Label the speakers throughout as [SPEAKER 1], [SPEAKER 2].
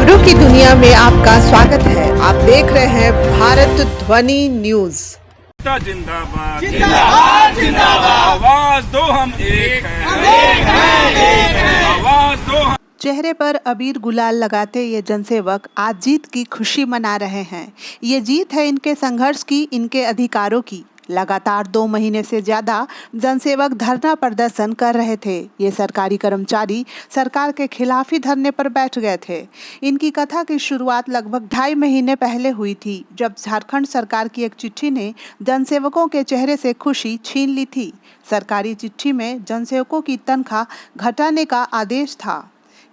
[SPEAKER 1] खबरों की दुनिया में आपका स्वागत है। आप देख रहे हैं भारत ध्वनि न्यूज।
[SPEAKER 2] जिंदाबाद
[SPEAKER 3] जिंदाबाद जिंदाबाद।
[SPEAKER 2] आवाज दो हम एक हैं, आवाज दो हम।
[SPEAKER 1] चेहरे पर अबीर गुलाल लगाते ये जनसेवक आज जीत की खुशी मना रहे हैं। ये जीत है इनके संघर्ष की, इनके अधिकारों की। लगातार 2 महीने से ज्यादा जनसेवक धरना प्रदर्शन कर रहे थे। ये सरकारी कर्मचारी सरकार के खिलाफ ही धरने पर बैठ गए थे। इनकी कथा की शुरुआत लगभग 2.5 महीने पहले हुई थी, जब झारखंड सरकार की एक चिट्ठी ने जनसेवकों के चेहरे से खुशी छीन ली थी। सरकारी चिट्ठी में जनसेवकों की तनख्वाह घटाने का आदेश था।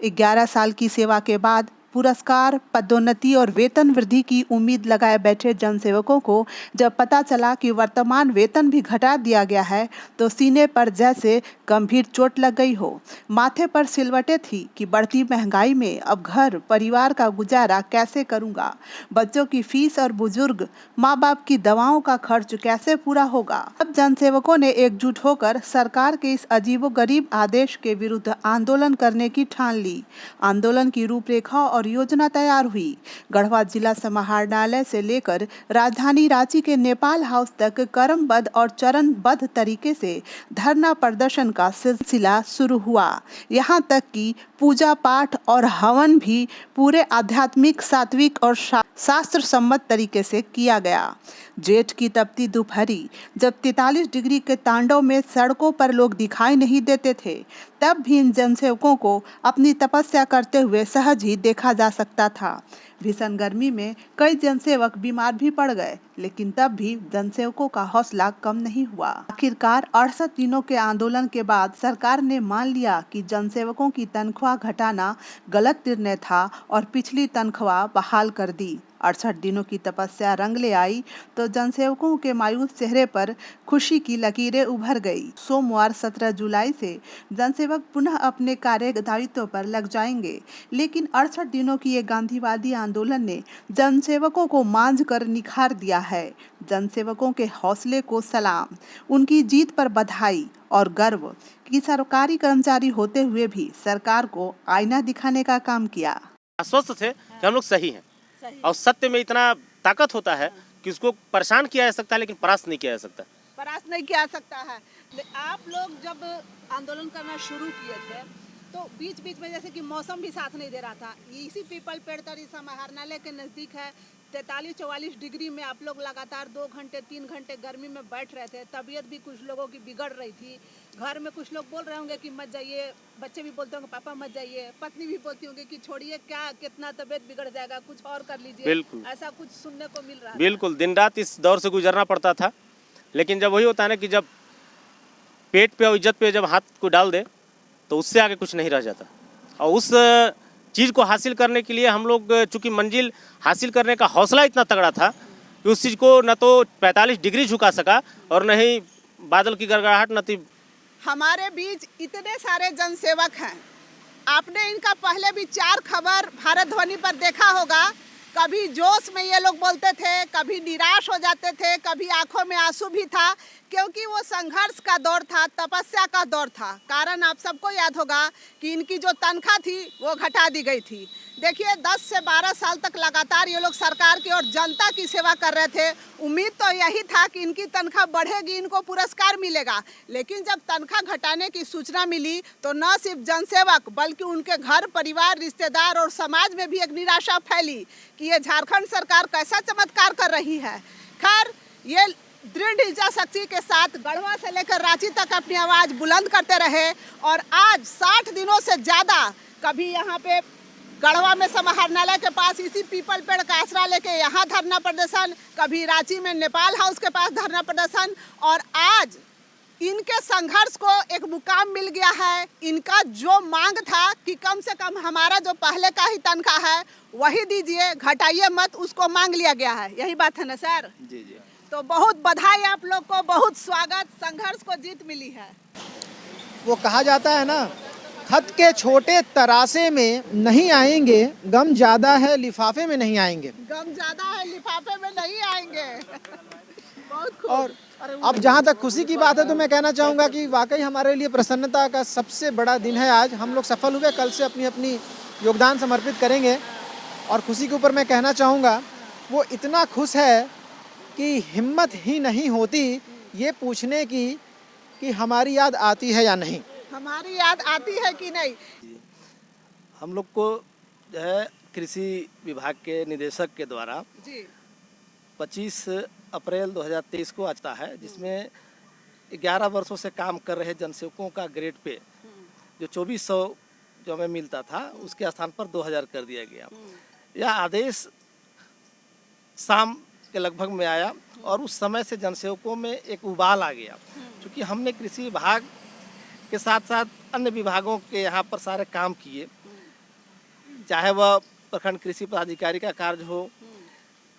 [SPEAKER 1] 11 साल की सेवा के बाद पुरस्कार, पदोन्नति और वेतन वृद्धि की उम्मीद लगाए बैठे जनसेवकों को जब पता चला कि वर्तमान वेतन भी घटा दिया गया है, तो सीने पर जैसे गंभीर चोट लग गई हो। माथे पर सिलवटें थी कि बढ़ती महंगाई में अब घर परिवार का गुजारा कैसे करूंगा, बच्चों की फीस और बुजुर्ग माँ बाप की दवाओं का खर्च कैसे पूरा होगा। अब जनसेवकों ने एकजुट होकर सरकार के इस अजीबोगरीब आदेश के विरुद्ध आंदोलन करने की ठान ली। आंदोलन की रूपरेखा और योजना तैयार हुई। गढ़वा जिला समाहरणालय से लेकर राजधानी रांची के नेपाल हाउस तक क्रमबद्ध और चरणबद्ध तरीके से धरना प्रदर्शन का सिलसिला शुरू हुआ। यहाँ तक कि पूजा पाठ और हवन भी पूरे आध्यात्मिक, सात्विक और शास्त्र सम्मत तरीके से किया गया। जेठ की तपती दोपहरी, जब 43 डिग्री के तांडव में सड़कों पर लोग दिखाई नहीं देते थे, तब भी इन जनसेवकों को अपनी तपस्या करते हुए सहज ही देखा जा सकता था। भीषण गर्मी में कई जनसेवक बीमार भी पड़ गए, लेकिन तब भी जनसेवकों का हौसला कम नहीं हुआ। आखिरकार 68 दिनों के आंदोलन के बाद सरकार ने मान लिया कि जनसेवकों की तनख्वाह घटाना गलत निर्णय था और पिछली तनख्वाह बहाल कर दी। 68 दिनों की तपस्या रंग ले आई तो जनसेवकों के मायूस चेहरे पर खुशी की लकीरें उभर गई। सोमवार 17 जुलाई से जनसेवक पुनः अपने कार्य दायित्व पर लग जाएंगे, लेकिन 68 दिनों की ये गांधीवादी आंदोलन ने जनसेवकों को मांझ कर निखार दिया है। जनसेवकों के हौसले को सलाम, उनकी जीत पर बधाई और गर्व कि सरकारी कर्मचारी होते हुए भी सरकार को आईना दिखाने का काम किया।
[SPEAKER 3] आश्वस्त थे कि हम लोग सही हैं और सत्य में इतना ताकत होता है कि उसको परेशान किया जा सकता है, लेकिन परास्त नहीं किया जा सकता।
[SPEAKER 4] परास्त नहीं किया सकता है। आप लोग जब आंदोलन करना शुरू किए थे तो बीच बीच में जैसे कि मौसम भी साथ नहीं दे रहा था। इसी पीपल पेड़ तरी समाहरणालय के नज़दीक है, 43-44 डिग्री में आप लोग लगातार 2 घंटे 3 घंटे गर्मी में बैठ रहे थे। तबीयत भी कुछ लोगों की बिगड़ रही थी। घर में कुछ लोग बोल रहे होंगे कि मत जाइए, बच्चे भी बोलते होंगे पापा मत जाइए, पत्नी भी बोलती होंगी कि छोड़िए, क्या कितना तबीयत बिगड़ जाएगा, कुछ और कर लीजिए।
[SPEAKER 3] बिल्कुल,
[SPEAKER 4] ऐसा कुछ सुनने को मिल रहा है।
[SPEAKER 3] बिल्कुल, दिन रात इस दौर से गुजरना पड़ता था, लेकिन जब वही होता है ना कि जब पेट पे और इज्जत पे जब हाथ को डाल दे तो उससे आगे कुछ नहीं रह जाता। और उस चीज़ को हासिल करने के लिए हम लोग, चूँकि मंजिल हासिल करने का हौसला इतना तगड़ा था कि उस चीज़ को न तो 45 डिग्री झुका सका और न ही बादल की गड़गड़ाहट, न थी।
[SPEAKER 4] हमारे बीच इतने सारे जनसेवक हैं। आपने इनका पहले भी 4 खबर भारत ध्वनि पर देखा होगा। कभी जोश में ये लोग बोलते थे, कभी निराश हो जाते थे, कभी आंखों में आंसू भी था, क्योंकि वो संघर्ष का दौर था, तपस्या का दौर था। कारण आप सबको याद होगा कि इनकी जो तनख्वाह थी वो घटा दी गई थी। देखिए 10 से 12 साल तक लगातार ये लोग सरकार की और जनता की सेवा कर रहे थे। उम्मीद तो यही था कि इनकी तनख्वाह बढ़ेगी, इनको पुरस्कार मिलेगा। लेकिन जब तनख्वाह घटाने की सूचना मिली तो न सिर्फ जनसेवक बल्कि उनके घर परिवार, रिश्तेदार और समाज में भी एक निराशा फैली कि ये झारखंड सरकार कैसा चमत्कार कर रही है। खैर, ये दृढ़ इच्छा शक्ति के साथ गढ़वा से लेकर रांची तक अपनी आवाज़ बुलंद करते रहे और आज 60 दिनों से ज़्यादा, कभी यहाँ पे गढ़वा में समाहरणालय के पास इसी पीपल पेड़ का आसरा लेके यहाँ धरना प्रदर्शन, कभी रांची में नेपाल हाउस के पास धरना प्रदर्शन, और आज इनके संघर्ष को एक मुकाम मिल गया है। इनका जो मांग था कि कम से कम हमारा जो पहले का ही तनख्वाह है वही दीजिए, घटाइए मत, उसको मांग लिया गया है। यही बात है ना सर?
[SPEAKER 3] जी जी।
[SPEAKER 4] तो बहुत बधाई आप लोग को, बहुत स्वागत। संघर्ष को जीत मिली है।
[SPEAKER 5] वो कहा जाता है ना, खत के छोटे तरासे में नहीं आएंगे, गम ज्यादा है लिफाफे में नहीं आएंगे।
[SPEAKER 4] गम ज्यादा है लिफाफे में नहीं आएंगे। बहुत खूब।
[SPEAKER 5] और अब जहाँ तक खुशी की बात है तो मैं कहना चाहूँगा कि वाकई हमारे लिए प्रसन्नता का सबसे बड़ा दिन है आज। हम लोग सफल हुए, कल से अपनी अपनी योगदान समर्पित करेंगे और खुशी के ऊपर मैं कहना चाहूँगा वो इतना खुश है कि हिम्मत ही नहीं होती ये पूछने की कि हमारी याद आती है या नहीं।
[SPEAKER 4] हमारी याद आती है कि नहीं?
[SPEAKER 6] हम लोग को जो है कृषि विभाग के निदेशक के द्वारा
[SPEAKER 4] जी
[SPEAKER 6] 25 अप्रैल 2023 को आता है, जिसमें 11 वर्षों से काम कर रहे जनसेवकों का ग्रेड पे जो 2400 जो हमें मिलता था उसके स्थान पर 2000 कर दिया गया। यह आदेश शाम के लगभग में आया और उस समय से जनसेवकों में एक उबाल आ गया, क्योंकि हमने कृषि विभाग के साथ साथ अन्य विभागों के यहाँ पर सारे काम किए, चाहे वह प्रखंड कृषि पदाधिकारी का कार्य हो,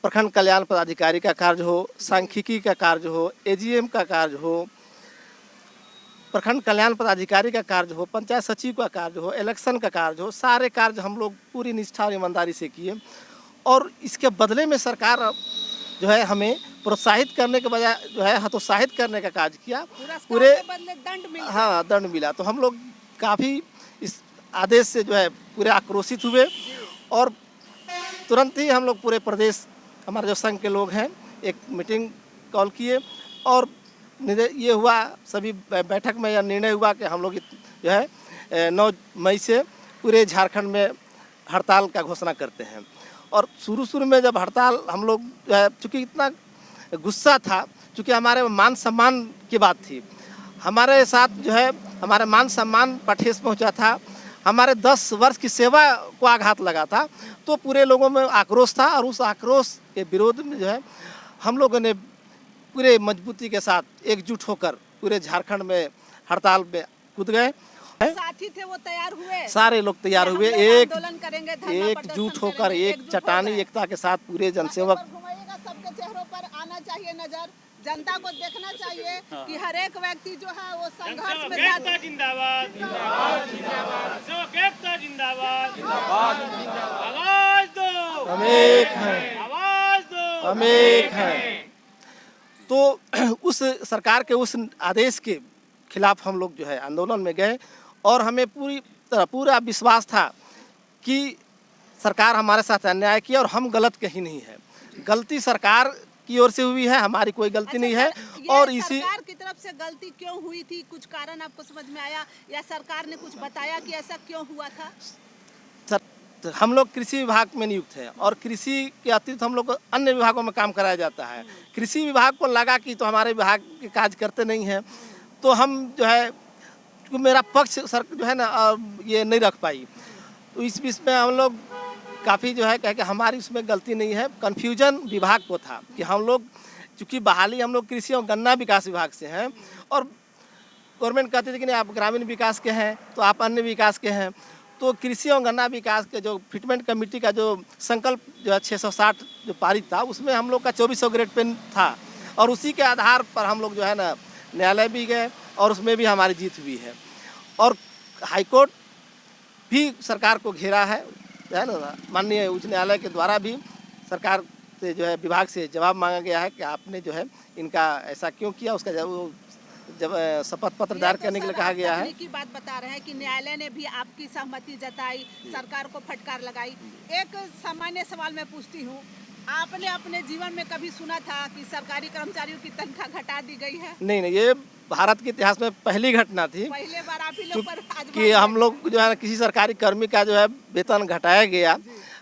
[SPEAKER 6] प्रखंड कल्याण पदाधिकारी का कार्य हो, सांख्यिकी का कार्य हो, एजीएम का कार्य हो, प्रखंड कल्याण पदाधिकारी का कार्य हो, पंचायत सचिव का कार्य हो, इलेक्शन का कार्य हो, सारे कार्य हम लोग पूरी निष्ठा और ईमानदारी से किए। और इसके बदले में सरकार जो है हमें प्रोत्साहित करने के बजाय जो है हतोत्साहित करने का कार्य किया। पूरे
[SPEAKER 4] बदले दंड मिला।
[SPEAKER 6] हाँ, दंड मिला। तो हम लोग काफ़ी इस आदेश से जो है पूरे आक्रोशित हुए और तुरंत ही हम लोग पूरे प्रदेश हमारे जो संघ के लोग हैं एक मीटिंग कॉल किए और ये हुआ सभी बैठक में यह निर्णय हुआ कि हम लोग जो है 9 मई से पूरे झारखंड में हड़ताल का घोषणा करते हैं। और शुरू में जब हड़ताल हम लोग जो है चूँकि इतना गुस्सा था, चूँकि हमारे मान सम्मान की बात थी, हमारे साथ जो है हमारे मान सम्मान पर ठेस पहुँचा था, हमारे 10 वर्ष की सेवा को आघात लगा था, तो पूरे लोगों में आक्रोश था और उस आक्रोश के विरोध में जो है हम लोगों ने पूरे मजबूती के साथ एकजुट होकर पूरे झारखंड में हड़ताल में कूद गए।
[SPEAKER 4] साथी थे वो तैयार हुए,
[SPEAKER 6] सारे लोग तैयार हुए,
[SPEAKER 4] आंदोलन करेंगे, धरना
[SPEAKER 6] एकजुट
[SPEAKER 4] प्रदर्शन
[SPEAKER 6] होकर
[SPEAKER 4] करेंगे,
[SPEAKER 6] एक चट्टानी एकता के साथ पूरे जनसेवक।
[SPEAKER 4] घुमाइएगा, सबके चेहरों पर आना चाहिए नजर, जनता को देखना चाहिए कि हर एक व्यक्ति जो है वो संघर्ष में
[SPEAKER 3] जिंदाबाद जिंदाबाद जिंदाबाद आवाज दो,
[SPEAKER 6] हम एक हैं,
[SPEAKER 3] आवाज दो,
[SPEAKER 6] हम एक हैं। तो उस सरकार के उस आदेश के खिलाफ हम लोग जो है आंदोलन में गए और हमें पूरा विश्वास था कि सरकार हमारे साथ अन्याय किया और हम गलत कहीं नहीं है, गलती सरकार की ओर से हुई है, हमारी कोई गलती नहीं है। और इसी
[SPEAKER 4] सरकार की तरफ से गलती क्यों हुई थी, कुछ कारण आपको समझ में आया या सरकार ने कुछ बताया कि ऐसा क्यों हुआ था?
[SPEAKER 6] हम लोग कृषि विभाग में नियुक्त हैं और कृषि के अतिरिक्त हम लोग को अन्य विभागों में काम कराया जाता है। कृषि विभाग को लगा कि तो हमारे विभाग के काज करते नहीं हैं, तो हम जो है मेरा पक्ष सर जो है ना ये नहीं रख पाई। तो इस बीच में हम लोग काफ़ी जो है कह के हमारी उसमें गलती नहीं है, कन्फ्यूजन विभाग को था कि हम लोग चूँकि बहाली हम लोग कृषि और गन्ना विकास विभाग से हैं और गवर्नमेंट कहती थी कि नहीं आप ग्रामीण विकास के हैं तो आप अन्य विकास के हैं। तो कृषि और गन्ना विकास के जो फिटमेंट कमेटी का जो संकल्प जो है 660 जो पारित था उसमें हम लोग का 2400 ग्रेड पेन था और उसी के आधार पर हम लोग जो है ना न्यायालय भी गए और उसमें भी हमारी जीत हुई है और हाईकोर्ट भी सरकार को घेरा है ना, माननीय उच्च न्यायालय के द्वारा भी सरकार से जो है विभाग से जवाब मांगा गया है कि आपने जो है इनका ऐसा क्यों किया, उसका जब शपथ पत्र दायर करने के लिए कहा गया है।
[SPEAKER 4] की बात बता रहे हैं कि न्यायालय ने भी आपकी सहमति जताई, सरकार को फटकार लगाई। एक सामान्य सवाल मैं पूछती हूँ, आपने अपने जीवन में कभी सुना था कि सरकारी कर्मचारियों की तनख्वाह घटा दी गई है?
[SPEAKER 6] नहीं, ये भारत के इतिहास में पहली घटना थी,
[SPEAKER 4] पहले बार आप ही लोग पर
[SPEAKER 6] कि हम लोग जो है ना किसी सरकारी कर्मी का जो है वेतन घटाया गया,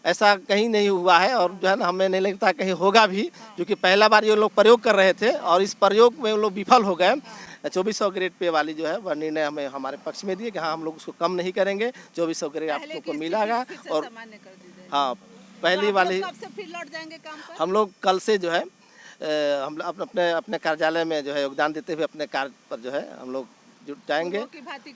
[SPEAKER 6] ऐसा कहीं नहीं हुआ है और जो है ना हमें नहीं लगता कहीं होगा भी, क्योंकि पहला बार ये लोग प्रयोग कर रहे थे और इस प्रयोग में लोग विफल हो गए। 2400 ग्रेड पे वाली जो है वह निर्णय हमें हमारे पक्ष में दिए कि हाँ हम लोग उसको कम नहीं करेंगे, 2400 ग्रेड आप लोग को मिलेगा। और हाँ पहली वाली
[SPEAKER 4] कब से फिर लौट जाएंगे काम पर?
[SPEAKER 6] हम लोग कल से जो है हम अपने कार्यालय में जो है योगदान देते हुए अपने कार्य पर जो है हम लोग जुट जाएंगे,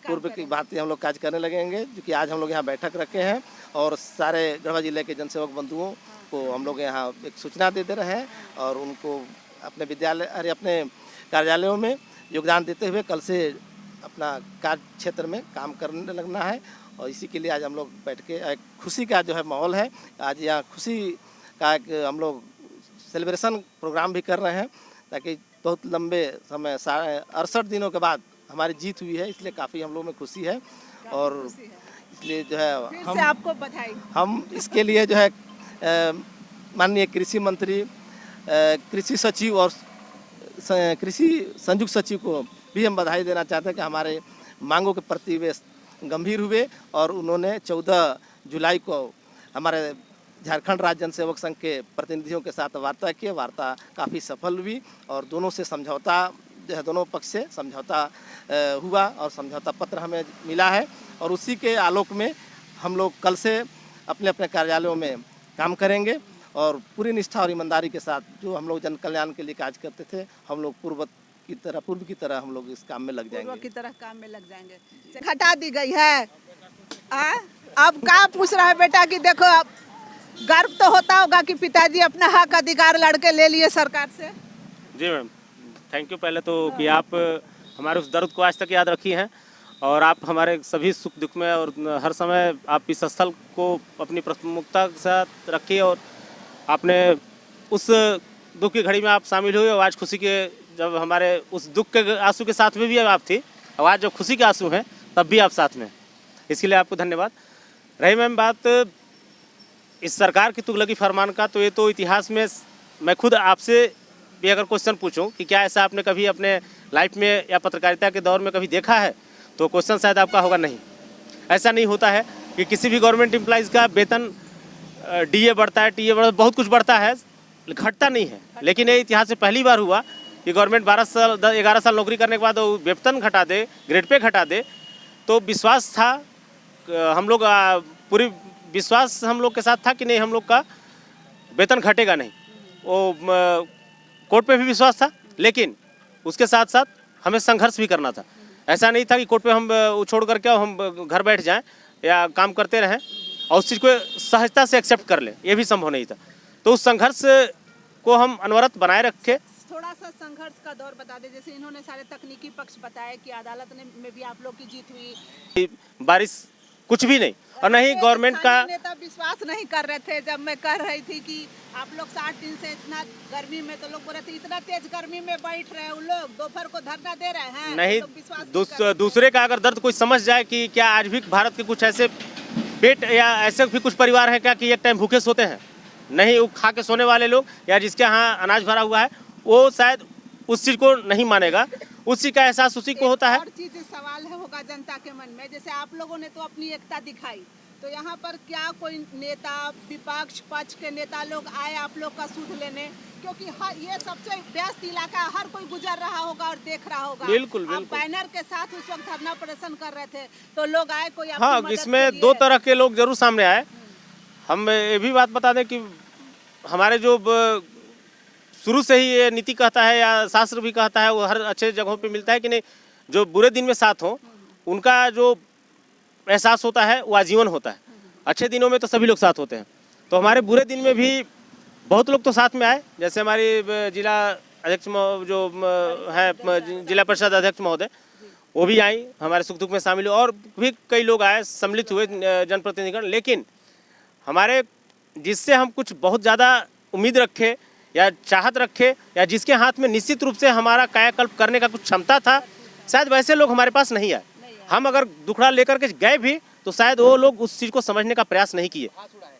[SPEAKER 6] पूर्व की भांति हम लोग कार्य करने लगेंगे। क्योंकि आज हम लोग यहाँ बैठक रखे हैं और सारे गढ़वा जिले के जनसेवक बंधुओं को हम लोग यहाँ एक सूचना दे रहे हैं और उनको अपने विद्यालय अपने कार्यालयों में योगदान देते हुए कल से अपना कार्य क्षेत्र में काम करने लगना है। और इसी के लिए आज हम लोग बैठ के एक खुशी का जो है माहौल है, आज यहाँ खुशी का एक हम लोग सेलिब्रेशन प्रोग्राम भी कर रहे हैं, ताकि बहुत लंबे समय 68 दिनों के बाद हमारी जीत हुई है, इसलिए काफ़ी हम लोग में खुशी है। और इसलिए जो है
[SPEAKER 4] आपको बधाई।
[SPEAKER 6] हम इसके लिए जो है माननीय कृषि मंत्री, कृषि सचिव और कृषि संयुक्त सचिव को भी हम बधाई देना चाहते हैं कि हमारे मांगों के प्रति वे गंभीर हुए और उन्होंने 14 जुलाई को हमारे झारखंड राज्य जनसेवक संघ के प्रतिनिधियों के साथ वार्ता की। वार्ता काफ़ी सफल हुई और दोनों से समझौता जो है, दोनों पक्ष से समझौता हुआ और समझौता पत्र हमें मिला है और उसी के आलोक में हम लोग कल से अपने अपने कार्यालयों में काम करेंगे और पूरी निष्ठा और ईमानदारी के साथ जो हम लोग जन कल्याण के लिए काज करते थे, हम लोग पूर्व की तरह हम लोग इस काम में लग जाएंगे।
[SPEAKER 4] पूर्व की तरह काम में लग जाएंगे। हटा दी गई है। अब क्या पूछ रहा है बेटा कि देखो, अब गर्व तो होता होगा कि पिताजी अपना हक अधिकार लड़के ले लिए सरकार से।
[SPEAKER 3] जी मैम, थैंक यू पहले तो कि आप हमारे उस दर्द को आज तक याद रखी हैं और आप हमारे सभी सुख दुख में और हर समय आप इस स्थल को अपनी प्रमुखता के साथ रखी और आपने उस दुख की घड़ी में आप शामिल हुए और आज खुशी के जब हमारे उस दुख के आंसू के साथ में भी आप थी और आज जब खुशी के आंसू हैं तब भी आप साथ में, इसके लिए आपको धन्यवाद। रही मैम बात इस सरकार की तुगलकी फरमान का, तो ये तो इतिहास में मैं खुद आपसे भी अगर क्वेश्चन पूछूं कि क्या ऐसा आपने कभी अपने लाइफ में या पत्रकारिता के दौर में कभी देखा है, तो क्वेश्चन शायद आपका होगा नहीं। ऐसा नहीं होता है कि किसी भी गवर्नमेंट एम्प्लॉइज़ का वेतन डीए बढ़ता है, टीए बढ़ता है, बहुत कुछ बढ़ता है, घटता नहीं है। लेकिन ये इतिहास से पहली बार हुआ कि गवर्नमेंट 11 साल नौकरी करने के बाद वेतन घटा दे, ग्रेड पे घटा दे। तो विश्वास था हम लोग, पूरी विश्वास हम लोग के साथ था कि नहीं हम लोग का वेतन घटेगा नहीं। वो कोर्ट पे भी विश्वास था, लेकिन उसके साथ साथ हमें संघर्ष भी करना था। ऐसा नहीं था कि कोर्ट पे हम छोड़ करके हम घर बैठ जाएं या काम करते रहें और उस चीज़ को सहजता से एक्सेप्ट कर लें, ये भी संभव नहीं था। तो उस संघर्ष को हम अनवरत बनाए रखे।
[SPEAKER 4] थोड़ा सा संघर्ष का दौर बता दें, जैसे इन्होंने सारे तकनीकी पक्ष बताए कि अदालत में भी आप लोग की जीत हुई।
[SPEAKER 3] बारिश कुछ भी नहीं और नहीं गवर्नमेंट का
[SPEAKER 4] नेता विश्वास नहीं कर रहे थे जब मैं कर रही थी कि आप लोग 60 दिन से इतना गर्मी में, तो लोग बोल रहे थे इतना तेज गर्मी में बैठ रहे हैं उन लोग, दोपहर को धरना दे रहे हैं।
[SPEAKER 3] नहीं, दूसरे का अगर दर्द कोई समझ जाए कि क्या आज भी भारत के कुछ ऐसे पेट या ऐसे भी कुछ परिवार हैं क्या कि एक टाइम भूखे सोते हैं, नहीं वो खा के सोने वाले लोग या जिसके यहाँ अनाज भरा हुआ है, वो शायद उस चीज़ को नहीं मानेगा। उस चीज़ का एहसास उसी को होता है।
[SPEAKER 4] और चीज़ सवाल है होगा जनता के मन में, जैसे आप लोगों ने तो अपनी एकता दिखाई, तो यहाँ पर क्या कोई नेता, विपक्ष पक्ष के नेता लोग आए आप लोग का सुध लेने? क्योंकि ये सबसे व्यस्त इलाका, हर कोई गुजर रहा होगा और देख रहा होगा।
[SPEAKER 3] बिल्कुल
[SPEAKER 4] आप बैनर के साथ उस वक्त धरना प्रदर्शन कर रहे थे, तो लोग आए कोई?
[SPEAKER 3] हाँ, इसमें दो तरह के लोग जरूर सामने आए। हम ये भी बात बता दें कि हमारे जो शुरू से ही ये नीति कहता है या शास्त्र भी कहता है, वो हर अच्छे जगहों पे मिलता है कि नहीं, जो बुरे दिन में साथ हो उनका जो एहसास होता है वो आजीवन होता है। अच्छे दिनों में तो सभी लोग साथ होते हैं, तो हमारे बुरे दिन में भी बहुत लोग तो साथ में आए। जैसे हमारी जिला अध्यक्ष जो है जिला परिषद अध्यक्ष महोदय, वो भी आई, हमारे सुख दुख में शामिल हुए और भी कई लोग आए, सम्मिलित हुए जनप्रतिनिधिगण। लेकिन हमारे जिससे हम कुछ बहुत ज़्यादा उम्मीद रखे या चाहत रखे या जिसके हाथ में निश्चित रूप से हमारा कायाकल्प करने का कुछ क्षमता था, शायद वैसे लोग हमारे पास नहीं आए। हम अगर दुखड़ा लेकर के गए भी तो शायद वो लोग उस चीज़ को समझने का प्रयास नहीं किए।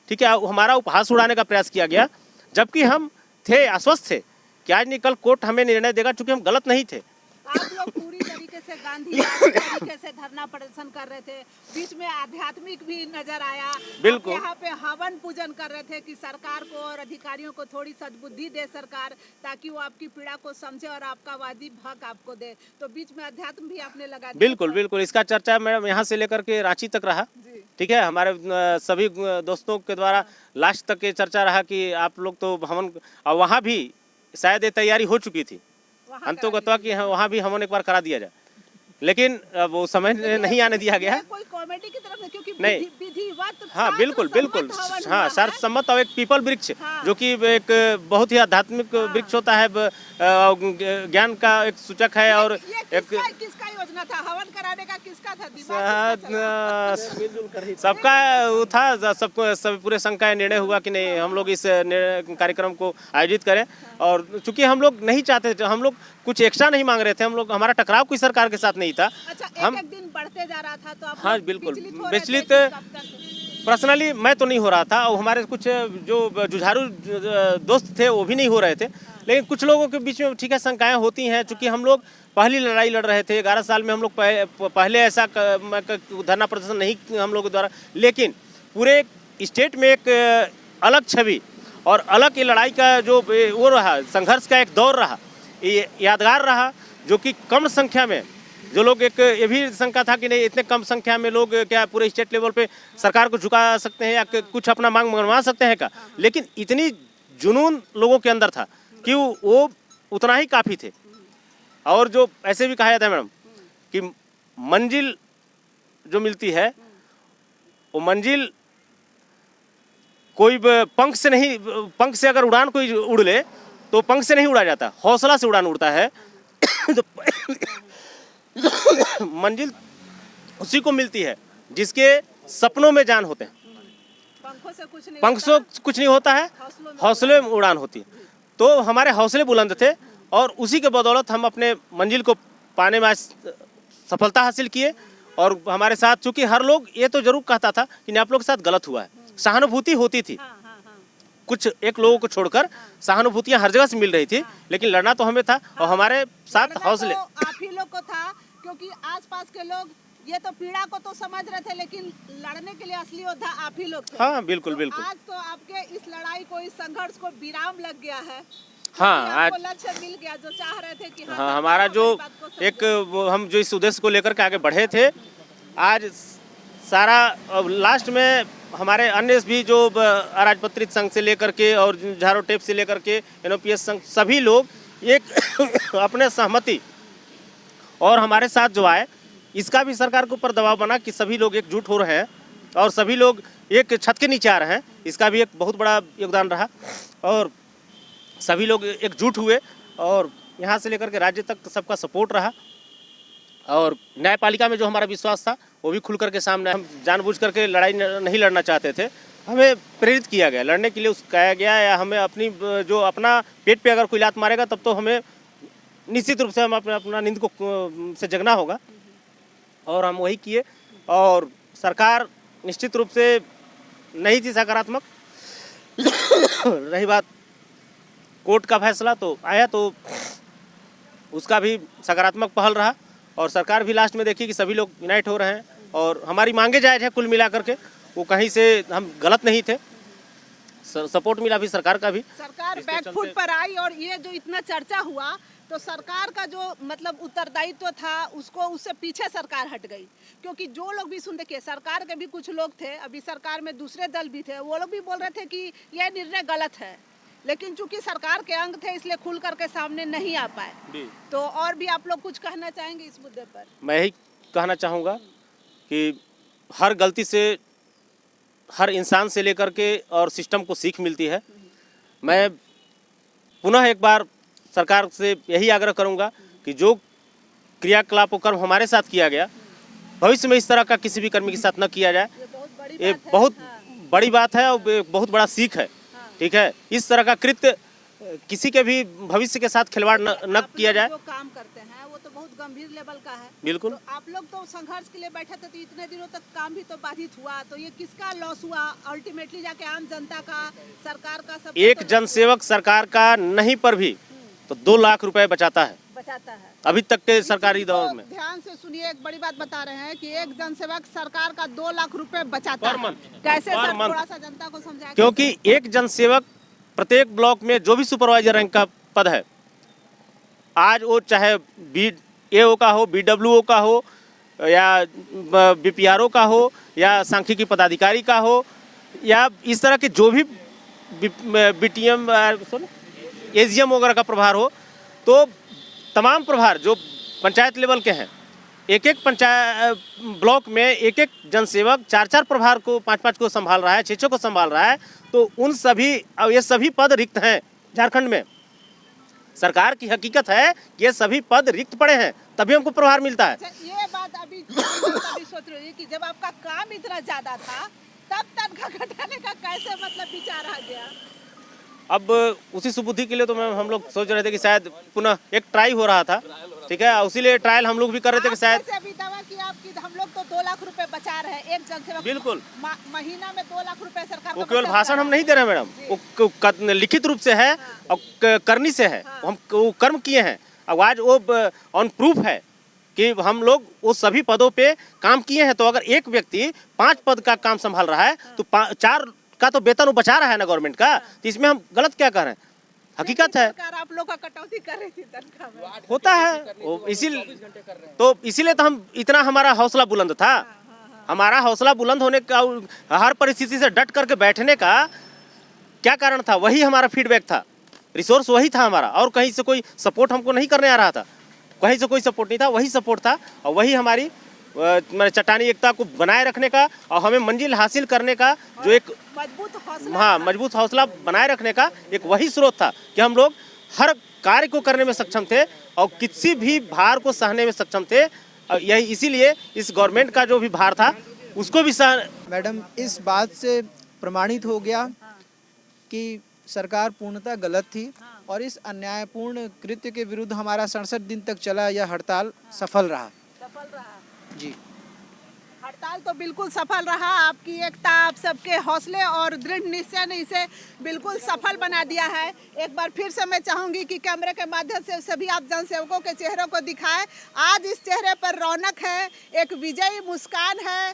[SPEAKER 3] ठीक है, हमारा उपहास उड़ाने का प्रयास किया गया, जबकि हम थे आश्वस्त थे कि आज नहीं कल कोर्ट हमें निर्णय देगा, चूँकि हम गलत नहीं थे।
[SPEAKER 4] आप लोग पूरी तरीके से गांधी तरीके से धरना प्रदर्शन कर रहे थे, बीच में आध्यात्मिक भी नजर आया।
[SPEAKER 3] बिल्कुल,
[SPEAKER 4] यहाँ पे हवन पूजन कर रहे थे कि सरकार को और अधिकारियों को थोड़ी सद्बुद्धि दे सरकार, ताकि वो आपकी पीड़ा को समझे और आपका वाजिब हक आपको दे। तो बीच में अध्यात्म भी आपने लगा दिया।
[SPEAKER 3] बिल्कुल बिल्कुल, इसका चर्चा मैडम यहाँ से लेकर के रांची तक रहा। ठीक है, हमारे सभी दोस्तों के द्वारा लास्ट तक ये चर्चा रहा कि आप लोग तो हवन, और वहाँ भी शायद ये तैयारी हो चुकी थी अंतोगत्वा कि वहाँ भी हवन एक बार करा दिया जाए, लेकिन वो समय नहीं आने दिया गया।
[SPEAKER 4] कोई कॉमेडी की तरफ क्योंकि
[SPEAKER 3] नहीं,
[SPEAKER 4] विधिवत,
[SPEAKER 3] हाँ बिल्कुल बिल्कुल, हाँ शास्त्रसम्मत और एक पीपल वृक्ष, जो कि एक बहुत ही आध्यात्मिक वृक्ष होता है, ज्ञान का एक सूचक है। और एक
[SPEAKER 4] किसका योजना था हवन कराने का, किसका था?
[SPEAKER 3] सबका वो था, सबको सब पूरे संघ का निर्णय हुआ कि नहीं हम लोग इस कार्यक्रम को आयोजित करें। और चूंकि हम लोग नहीं चाहते थे, हम लोग कुछ एक्स्ट्रा नहीं मांग रहे थे, हम लोग, हमारा टकराव कोई सरकार के साथ नहीं था।
[SPEAKER 4] अच्छा,
[SPEAKER 3] हम
[SPEAKER 4] एक दिन बढ़ते जा रहा था, तो आप
[SPEAKER 3] हाँ बिल्कुल विचलित पर्सनली मैं तो नहीं हो रहा था और हमारे कुछ जो जुझारू दोस्त थे वो भी नहीं हो रहे थे, लेकिन कुछ लोगों के बीच में ठीक है शंकाएं होती हैं। चूँकि हम लोग पहली लड़ाई लड़ रहे थे, 11 साल में हम लोग पहले ऐसा धरना प्रदर्शन नहीं हम लोगों द्वारा, लेकिन पूरे स्टेट में एक अलग छवि और अलग ये लड़ाई का जो वो रहा, संघर्ष का एक दौर रहा, ये यादगार रहा, जो कि कम संख्या में जो लोग, एक ये भी शंका था कि नहीं इतने कम संख्या में लोग क्या पूरे स्टेट लेवल पे सरकार को झुका सकते हैं या कुछ अपना मांग मनवा सकते हैं का, लेकिन इतनी जुनून लोगों के अंदर था कि वो उतना ही काफ़ी थे। और जो ऐसे भी कहा जाता है मैडम कि मंजिल जो मिलती है वो मंजिल कोई पंख से नहीं, पंख से अगर उड़ान कोई उड़ ले तो पंख से नहीं उड़ा जाता, हौसला से उड़ान उड़ता है। तो मंजिल उसी को मिलती है जिसके सपनों में जान होते हैं।
[SPEAKER 4] पंखों से
[SPEAKER 3] कुछ नहीं होता है, हौसले में उड़ान होती है। तो हमारे हौसले बुलंद थे और उसी के बदौलत हम अपने मंजिल को पाने में सफलता हासिल किए। और हमारे साथ चूंकि हर लोग ये तो जरूर कहता था कि नहीं आप लोग के साथ गलत हुआ है, सहानुभूति होती थी। कुछ एक लोगों को छोड़कर सहानुभूतियां हर जगह से मिल रही थी, लेकिन लड़ना तो हमें था और हमारे साथ हौसले
[SPEAKER 4] तो आप ही लोग को था, क्योंकि आसपास के लोग ये तो पीड़ा को तो समझ रहे थे, लेकिन लड़ने के लिए असली योद्धा आप ही लोग थे।
[SPEAKER 3] हाँ बिल्कुल
[SPEAKER 4] तो
[SPEAKER 3] बिल्कुल।
[SPEAKER 4] आज तो आपके इस लड़ाई को, इस संघर्ष को विराम लग गया है।
[SPEAKER 3] हाँ आज
[SPEAKER 4] लक्ष्य मिल गया जो चाह रहे थे कि
[SPEAKER 3] हाँ हमारा जो एक हम जो इस उद्देश्य को लेकर के आगे बढ़े थे, आज सारा लास्ट में हमारे अन्य भी जो अराजपत्रित संघ से लेकर के और झारो टेप से लेकर के NOPS संघ सभी लोग एक अपने सहमति और हमारे साथ जो आए, इसका भी सरकार के ऊपर दबाव बना कि सभी लोग एकजुट हो रहे हैं और सभी लोग एक छत के नीचे आ रहे हैं। इसका भी एक बहुत बड़ा योगदान रहा और सभी लोग एकजुट हुए और यहाँ से लेकर के राज्य तक सबका सपोर्ट रहा। और न्यायपालिका में जो हमारा विश्वास था वो भी खुल करके सामने, हम जानबूझ करके लड़ाई नहीं लड़ना चाहते थे, हमें प्रेरित किया गया लड़ने के लिए, कहा गया या हमें अपनी जो अपना पेट पे अगर कोई लात मारेगा तब तो हमें निश्चित रूप से हम अपना नींद को से जगना होगा। और हम वही किए और सरकार निश्चित रूप से नहीं थी सकारात्मक। रही बात कोर्ट का फैसला तो आया तो उसका भी सकारात्मक पहल रहा और सरकार भी लास्ट में देखी कि सभी लोग यूनाइट हो रहे हैं और हमारी मांगे जायज है कुल मिला करके, वो कहीं से हम गलत नहीं थे, सपोर्ट मिला भी सरकार का भी।
[SPEAKER 4] सरकार बैकफुट पर आई और ये जो इतना चर्चा हुआ तो सरकार का जो मतलब उत्तरदायित्व था उसको, उससे पीछे सरकार हट गई। क्योंकि जो लोग भी सुन, देखिए सरकार के भी कुछ लोग थे, अभी सरकार में दूसरे दल भी थे, वो लोग भी बोल रहे थे कि यह निर्णय गलत है, लेकिन चूंकि सरकार के अंग थे इसलिए खुल करके सामने नहीं आ पाए। तो और भी आप लोग कुछ कहना चाहेंगे इस मुद्दे पर?
[SPEAKER 3] मैं यही कहना चाहूँगा कि हर गलती से हर इंसान से लेकर के और सिस्टम को सीख मिलती है। मैं पुनः एक बार सरकार से यही आग्रह करूँगा कि जो क्रियाकलाप और कर्म हमारे साथ किया गया, भविष्य में इस तरह का किसी भी कर्मी के साथ न किया जाए। ये बहुत बड़ी बात है और बहुत बड़ा सीख है। ठीक है, इस तरह का कृत्य किसी के भी भविष्य के साथ खिलवाड़ न किया जाए।
[SPEAKER 4] जो काम करते हैं वो तो बहुत गंभीर लेवल का है।
[SPEAKER 3] बिल्कुल।
[SPEAKER 4] तो आप लोग तो संघर्ष के लिए बैठे थे, तो इतने दिनों तक काम भी तो बाधित हुआ, तो ये किसका लॉस हुआ अल्टीमेटली जाके? आम जनता का, सरकार का? सब
[SPEAKER 3] एक जनसेवक सरकार का नहीं पर भी तो 2 लाख रुपए बचाता है अभी तक के सरकारी दौर में।
[SPEAKER 4] ध्यान से सुनिए, एक बड़ी बात बता रहे हैं कि एक जनसेवक सरकार का 2 लाख रुपए बचाता
[SPEAKER 3] पर
[SPEAKER 4] है।
[SPEAKER 3] मंथ।
[SPEAKER 4] कैसे
[SPEAKER 3] पर
[SPEAKER 4] सर,
[SPEAKER 3] मंथ।
[SPEAKER 4] थोड़ा सा जनता को समझाएं।
[SPEAKER 3] क्योंकि एक जनसेवक प्रत्येक ब्लॉक में जो भी सुपरवाइजर रैंक का पद है, आज वो चाहे BAO का हो, BWO का हो या BPRO का हो या सांख्यिकी पदाधिकारी का हो या इस तरह के जो भी BTM AGM वगैरह का प्रभार हो, तो तमाम प्रभार जो पंचायत लेवल के हैं, एक एक पंचायत ब्लॉक में एक एक जनसेवक 4-4 प्रभार को, 5-5 को संभाल रहा है, 6-6 को संभाल रहा है। तो उन सभी, अब ये सभी पद रिक्त हैं झारखंड में। सरकार की हकीकत है कि ये सभी पद रिक्त पड़े हैं, तभी हमको प्रभार मिलता है।
[SPEAKER 4] ये बात अभी सोच रही है कि जब आपका काम इतना ज्यादा था तब तनख्वाह घटाने का कैसे मतलब विचार आ गया?
[SPEAKER 3] अब उसी सुबुद्धि के लिए तो हम लोग सोच रहे थे कि शायद पुनः एक ट्राई हो रहा था, ठीक है, उसीलिए ट्रायल हम लोग भी कर रहे थे कि शायद
[SPEAKER 4] अभी दावा किया आपकी हम लोग तो 2 लाख रुपए बचा रहे हैं एक जनसेवक
[SPEAKER 3] बिल्कुल
[SPEAKER 4] महीना में 2 लाख रुपए सरकार
[SPEAKER 3] वो केवल भाषण हम नहीं दे रहे मैडम, वो लिखित रूप से है और करनी से है, हम वो कर्म किए हैं। अब आज वो ऑन प्रूफ है कि हम लोग वो सभी पदों पे काम किए हैं। तो अगर एक व्यक्ति 5 पद का काम संभाल रहा है तो 4 का तो वेतन वो बचा रहा है ना गवर्नमेंट का, तो इसमें हम गलत क्या कर रहे हैं? हकीकत है
[SPEAKER 4] आप लोग का कटौती कर रही थी तनख्वाह में
[SPEAKER 3] होता है, इसीलिए तो हम इतना हमारा हौसला बुलंद था। हमारा हौसला बुलंद होने का, हर परिस्थिति से डट करके बैठने का क्या कारण था? वही हमारा फीडबैक था, रिसोर्स वही था हमारा, और कहीं से कोई सपोर्ट हमको नहीं करने आ रहा था, कहीं से कोई सपोर्ट नहीं था, वही सपोर्ट था। और वही हमारी चट्टानी एकता को बनाए रखने का और हमें मंजिल हासिल करने का जो एक मजबूत हौसला बनाए रखने का एक वही स्रोत था कि हम लोग हर कार्य को करने में सक्षम थे और किसी भी भार को सहने में सक्षम थे। यही इसीलिए इस गवर्नमेंट का जो भी भार था उसको भी
[SPEAKER 5] मैडम, इस बात से प्रमाणित हो गया कि सरकार पूर्णतः गलत थी और इस अन्यायपूर्ण कृत्य के विरुद्ध हमारा 67 दिन तक चला यह हड़ताल सफल रहा जी।
[SPEAKER 4] हड़ताल तो बिल्कुल सफल रहा। आपकी एकता, आप सबके हौसले और दृढ़ निश्चय ने इसे बिल्कुल सफल बना दिया है। एक बार फिर से मैं चाहूंगी कि कैमरे के माध्यम से सभी आप जनसेवकों के चेहरों को दिखाएं। आज इस चेहरे पर रौनक है, एक विजयी मुस्कान है,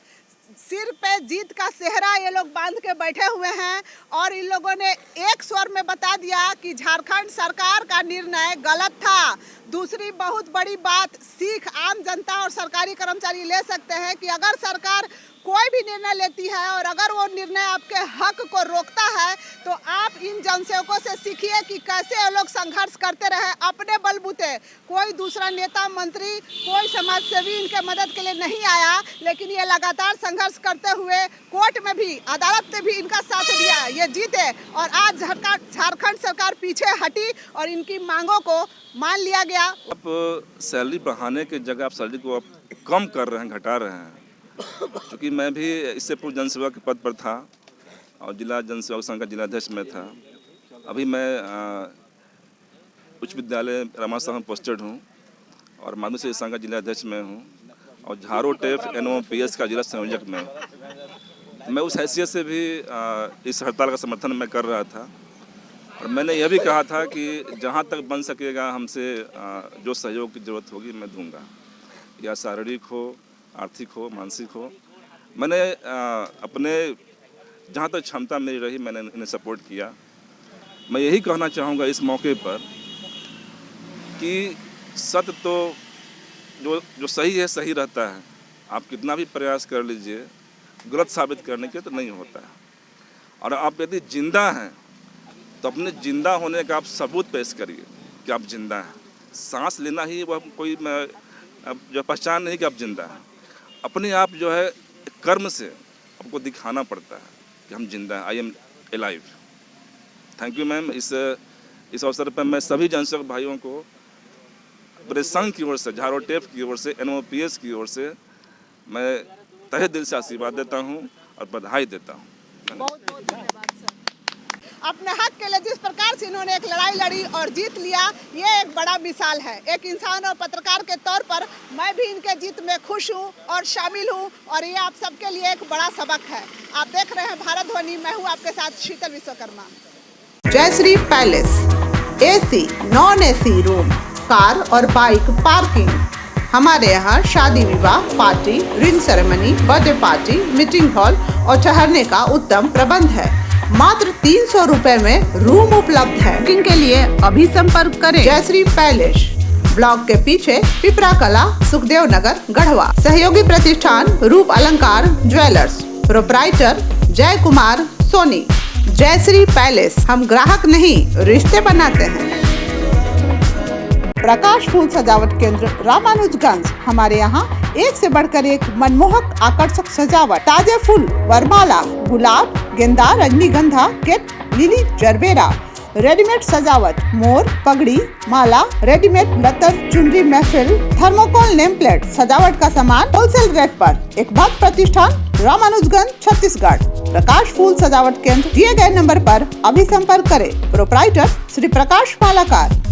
[SPEAKER 4] सिर पे जीत का सेहरा ये लोग बांध के बैठे हुए हैं और इन लोगों ने एक स्वर में बता दिया कि झारखंड सरकार का निर्णय गलत था। दूसरी बहुत बड़ी बात सीख आम जनता और सरकारी कर्मचारी ले सकते हैं कि अगर सरकार कोई भी निर्णय लेती है और अगर वो निर्णय आपके हक को रोकता है तो आप इन जनसेवकों से सीखिए कि कैसे ये लोग संघर्ष करते रहे अपने बलबूते। कोई दूसरा नेता, मंत्री, कोई समाजसेवी इनके मदद के लिए नहीं आया, लेकिन ये लगातार संघर्ष करते हुए कोर्ट में भी, अदालत में भी इनका साथ दिया, ये जीते और आज झारखंड सरकार पीछे हटी और इनकी मांगों को मान लिया गया।
[SPEAKER 2] अब सैलरी बढ़ाने की जगह आप सैलरी को अब कम कर रहे हैं, घटा रहे हैं। क्योंकि मैं भी इससे पूर्व जनसेवक के पद पर था और जिला जनसेवक संघ का जिलाध्यक्ष में था। अभी मैं उच्च विद्यालय रामासाह में पोस्टेड हूँ और माध्यमिक शिक्षा संघ का जिलाध्यक्ष में हूँ और झारो टेफ NOPS का जिला संयोजक में। मैं उस हैसियत से भी इस हड़ताल का समर्थन मैं कर रहा था और मैंने यह भी कहा था कि जहाँ तक बन सकेगा हमसे जो सहयोग की ज़रूरत होगी मैं दूंगा, या शारीरिक हो, आर्थिक हो, मानसिक हो। मैंने अपने जहाँ तक क्षमता मेरी रही मैंने इन्हें सपोर्ट किया। मैं यही कहना चाहूँगा इस मौके पर कि सत्य तो जो सही है सही रहता है। आप कितना भी प्रयास कर लीजिए, गलत साबित करने के तो नहीं होता है। और आप यदि जिंदा हैं तो अपने जिंदा होने का आप सबूत पेश करिए कि आप जिंदा हैं। सांस लेना ही वह कोई जो पहचान नहीं कि आप जिंदा हैं। अपने आप जो है कर्म से आपको दिखाना पड़ता है कि हम जिंदा हैं, I am alive. Thank you ma'am. इस अवसर पर मैं सभी जनसेवक भाइयों को अपने संघ की ओर से, झारो टेफ की ओर से, NOPS की ओर से मैं तहे दिल से आशीर्वाद देता हूं और बधाई देता हूं।
[SPEAKER 4] बहुत बहुत धन्यवाद सर। अपने हक के लिए जिस प्रकार से इन्होंने एक लड़ाई लड़ी और जीत लिया, ये एक बड़ा मिसाल है। एक इंसान और पत्रकार के तौर पर मैं भी इनके जीत में खुश हूँ और शामिल हूँ और ये आप सबके लिए एक बड़ा सबक है। आप देख रहे हैं भारत ध्वनि, मैं हूँ आपके साथ Sheetal Vishwakarma.
[SPEAKER 1] Jayashree Palace, AC, non-AC room, car और बाइक पार्किंग। हमारे यहाँ शादी विवाह, party, ring ceremony, birthday party, meeting hall और ठहरने का उत्तम प्रबंध है। मात्र 300 रुपए में रूम उपलब्ध है। बुकिंग के लिए अभी संपर्क करें। जयश्री पैलेस, ब्लॉक के पीछे, पिपरा कला, सुखदेव नगर, गढ़वा। सहयोगी प्रतिष्ठान रूप अलंकार ज्वेलर्स। प्रोप्राइटर जय कुमार सोनी। जयश्री पैलेस, हम ग्राहक नहीं रिश्ते बनाते हैं। प्रकाश फूल सजावट केंद्र रामानुजगंज। हमारे यहाँ एक से बढ़कर एक मनमोहक आकर्षक सजावट, ताजे फूल, वरमाला, गुलाब, गेंदा, रजनीगंधा, केट, लिली, जरबेरा, रेडीमेड सजावट, मोर, पगड़ी, माला, रेडीमेड लतर, चुनरी, महफिल, थर्मोकोल, नेम प्लेट, सजावट का सामान होलसेल रेट पर। एकबाग प्रतिष्ठान, रामानुजगंज, छत्तीसगढ़। प्रकाश फूल सजावट केंद्र, दिए गए नंबर पर अभी संपर्क करें। प्रोप्राइटर श्री प्रकाश मालाकार।